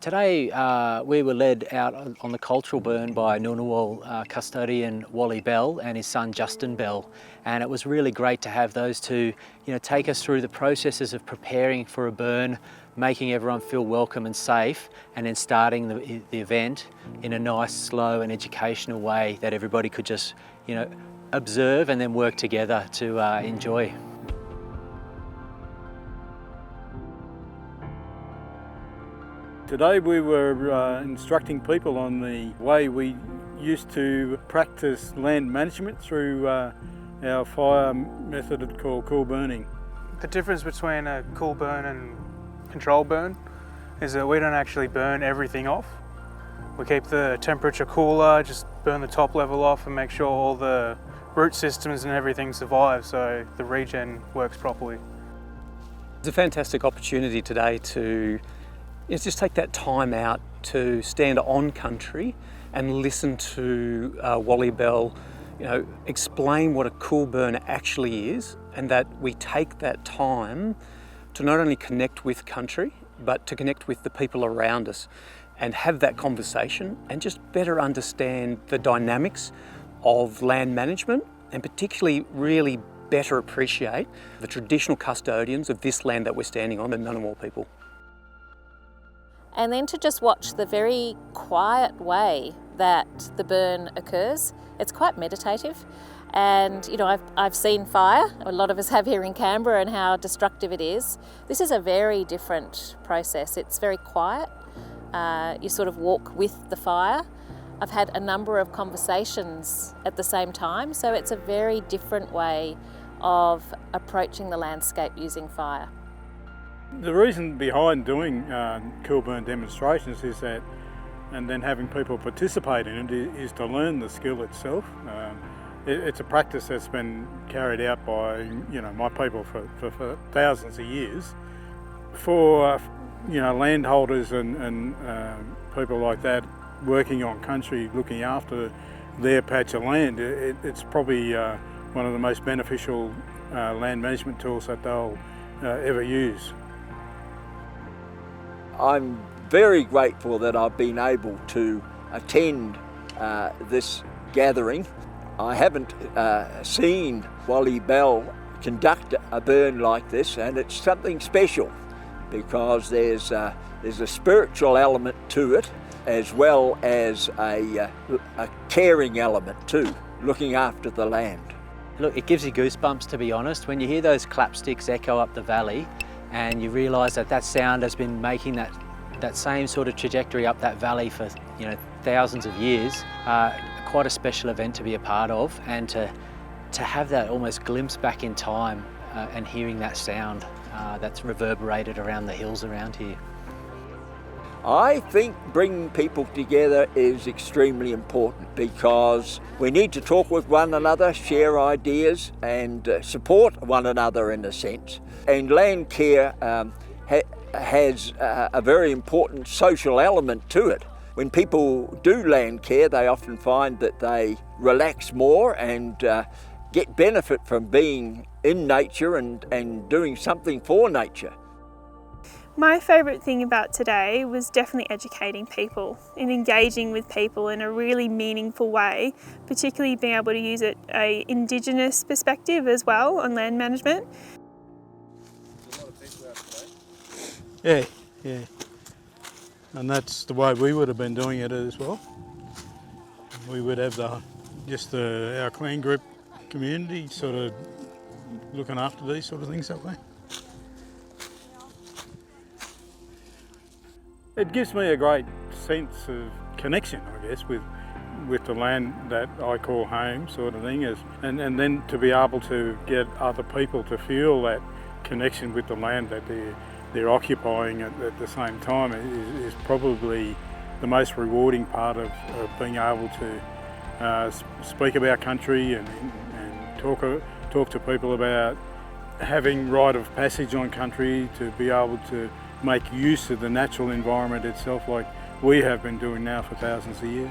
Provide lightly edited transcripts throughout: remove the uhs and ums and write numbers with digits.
Today we were led out on the cultural burn by Ngunnawal custodian Wally Bell and his son Justin Bell, and it was really great to have those two take us through the processes of preparing for a burn, making everyone feel welcome and safe, and then starting the event in a nice, slow and educational way that everybody could just observe and then work together to enjoy. Today we were instructing people on the way we used to practice land management through our fire method called cool burning. The difference between a cool burn and control burn is that we don't actually burn everything off. We keep the temperature cooler, just burn the top level off and make sure all the root systems and everything survive so the regen works properly. It's a fantastic opportunity today to just take that time out to stand on country and listen to Wally Bell explain what a cool burn actually is, and that we take that time to not only connect with country but to connect with the people around us and have that conversation and just better understand the dynamics of land management, and particularly really better appreciate the traditional custodians of this land that we're standing on, the Ngunnawal people. And then to just watch the very quiet way that the burn occurs. It's quite meditative. And I've seen fire, a lot of us have here in Canberra, and how destructive it is. This is a very different process. It's very quiet. You sort of walk with the fire. I've had a number of conversations at the same time, so it's a very different way of approaching the landscape using fire. The reason behind doing cool burn demonstrations is that, and then having people participate in it, is to learn the skill itself. It's a practice that's been carried out by my people for thousands of years. For landholders and people like that working on country, looking after their patch of land, it's probably one of the most beneficial land management tools that they'll ever use. I'm very grateful that I've been able to attend this gathering. I haven't seen Wally Bell conduct a burn like this, and it's something special because there's a spiritual element to it, as well as a caring element too, looking after the land. Look, it gives you goosebumps, to be honest, when you hear those clapsticks echo up the valley and you realise that sound has been making that same sort of trajectory up that valley for thousands of years. Quite a special event to be a part of, and to have that almost glimpse back in time and hearing that sound that's reverberated around the hills around here. I think bringing people together is extremely important because we need to talk with one another, share ideas and support one another in a sense. And land care has a very important social element to it. When people do land care, they often find that they relax more and get benefit from being in nature and doing something for nature. My favourite thing about today was definitely educating people and engaging with people in a really meaningful way, particularly being able to use an Indigenous perspective as well on land management. Yeah. And that's the way we would have been doing it as well. We would have our clan group community sort of looking after these sort of things that way. It gives me a great sense of connection, I guess, with the land that I call home, sort of thing, and then to be able to get other people to feel that connection with the land that they're occupying at the same time is probably the most rewarding part of being able to speak about country and talk to people about having rite of passage on country, to be able to make use of the natural environment itself like we have been doing now for thousands of years.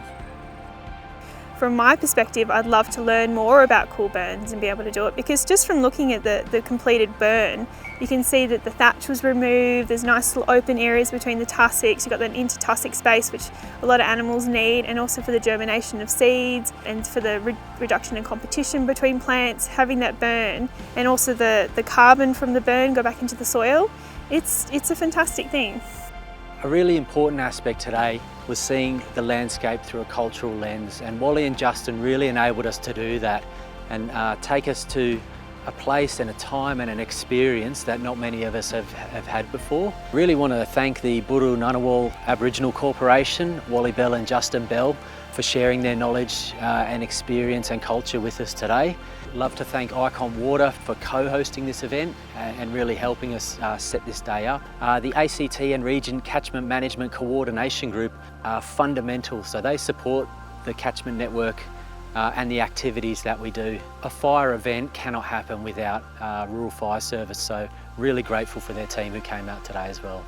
From my perspective, I'd love to learn more about cool burns and be able to do it, because just from looking at the completed burn, you can see that the thatch was removed, there's nice little open areas between the tussocks, you've got that intertussock space which a lot of animals need, and also for the germination of seeds and for the reduction in competition between plants. Having that burn and also the carbon from the burn go back into the soil, it's a fantastic thing. A really important aspect today was seeing the landscape through a cultural lens, and Wally and Justin really enabled us to do that and take us to a place and a time and an experience that not many of us have had before. Really want to thank the Buru Ngunnawal Aboriginal Corporation, Wally Bell and Justin Bell, for sharing their knowledge and experience and culture with us today. Love to thank Icon Water for co-hosting this event and really helping us set this day up. The ACT and Region Catchment Management Coordination Group are fundamental, so they support the catchment network and the activities that we do. A fire event cannot happen without Rural Fire Service, so really grateful for their team who came out today as well.